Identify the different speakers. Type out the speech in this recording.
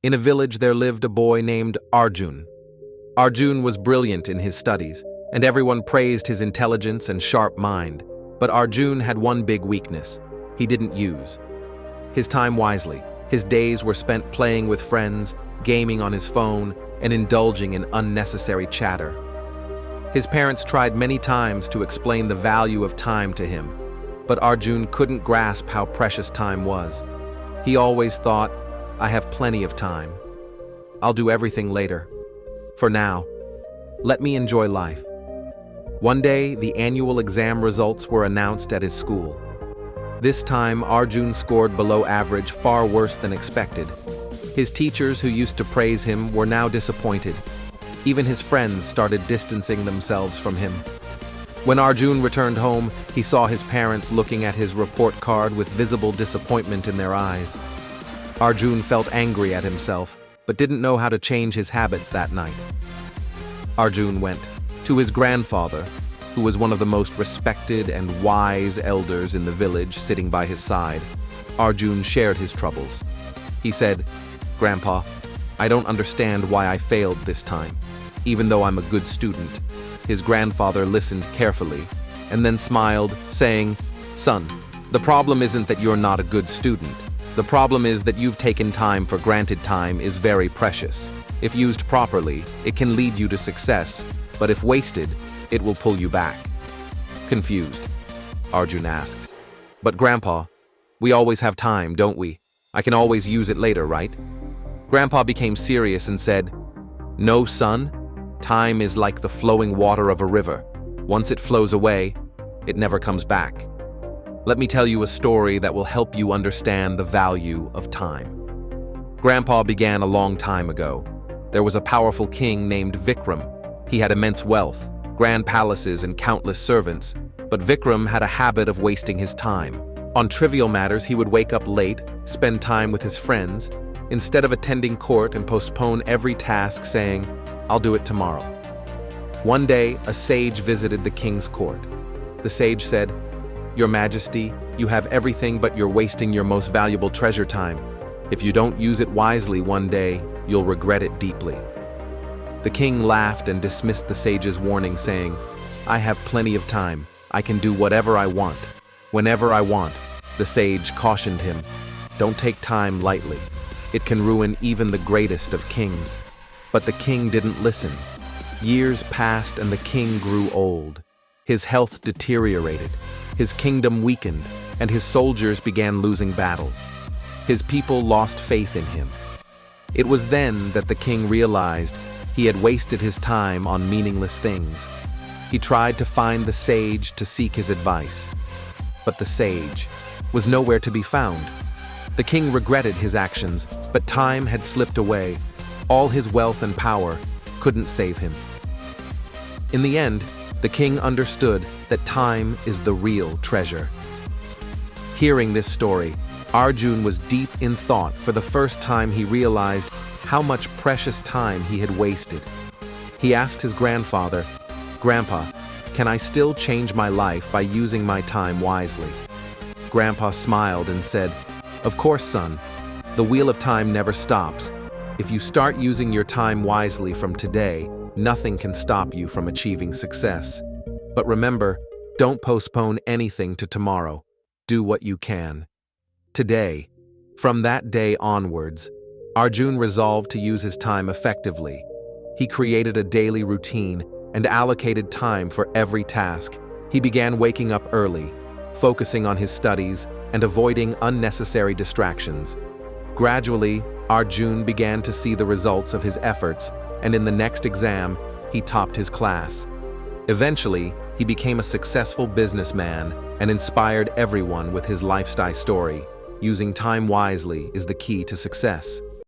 Speaker 1: In a village there lived a boy named Arjun. Arjun was brilliant in his studies, and everyone praised his intelligence and sharp mind. But Arjun had one big weakness: he didn't use his time wisely. His days were spent playing with friends, gaming on his phone, and indulging in unnecessary chatter. His parents tried many times to explain the value of time to him, but Arjun couldn't grasp how precious time was. He always thought, "I have plenty of time. I'll do everything later. For now, let me enjoy life." One day, the annual exam results were announced at his school. This time, Arjun scored below average, far worse than expected. His teachers, who used to praise him, were now disappointed. Even his friends started distancing themselves from him. When Arjun returned home, he saw his parents looking at his report card with visible disappointment in their eyes. Arjun felt angry at himself, but didn't know how to change his habits that night. Arjun went to his grandfather, who was one of the most respected and wise elders in the village, sitting by his side. Arjun shared his troubles. He said, "Grandpa, I don't understand why I failed this time, even though I'm a good student." His grandfather listened carefully and then smiled, saying, "Son, the problem isn't that you're not a good student. The problem is that you've taken time for granted. Time is very precious. If used properly, it can lead you to success, but if wasted, it will pull you back." Confused, Arjun asked, "But Grandpa, we always have time, don't we? I can always use it later, right?" Grandpa became serious and said, "No, son. Time is like the flowing water of a river. Once it flows away, it never comes back. Let me tell you a story that will help you understand the value of time." Grandpa began a long time ago. There was a powerful king named Vikram. He had immense wealth, grand palaces, and countless servants, but Vikram had a habit of wasting his time. On trivial matters, he would wake up late, spend time with his friends, instead of attending court, and postpone every task, saying, "I'll do it tomorrow." One day, a sage visited the king's court. The sage said, "Your Majesty, you have everything, but you're wasting your most valuable treasure, time. If you don't use it wisely one day, you'll regret it deeply." The king laughed and dismissed the sage's warning, saying, "I have plenty of time. I can do whatever I want, whenever I want." The sage cautioned him, "Don't take time lightly. It can ruin even the greatest of kings." But the king didn't listen. Years passed and the king grew old. His health deteriorated, his kingdom weakened, and his soldiers began losing battles. His people lost faith in him. It was then that the king realized he had wasted his time on meaningless things. He tried to find the sage to seek his advice, but the sage was nowhere to be found. The king regretted his actions, but time had slipped away. All his wealth and power couldn't save him. In the end, the king understood that time is the real treasure. Hearing this story, Arjun was deep in thought. For the first time, he realized how much precious time he had wasted. He asked his grandfather, "Grandpa, can I still change my life by using my time wisely?" Grandpa smiled and said, "Of course, son. The wheel of time never stops. If you start using your time wisely from today, nothing can stop you from achieving success. But remember, don't postpone anything to tomorrow. Do what you can today." From that day onwards, Arjun resolved to use his time effectively. He created a daily routine and allocated time for every task. He began waking up early, focusing on his studies, and avoiding unnecessary distractions. Gradually, Arjun began to see the results of his efforts, and in the next exam, he topped his class. Eventually, he became a successful businessman and inspired everyone with his lifestyle story. Using time wisely is the key to success.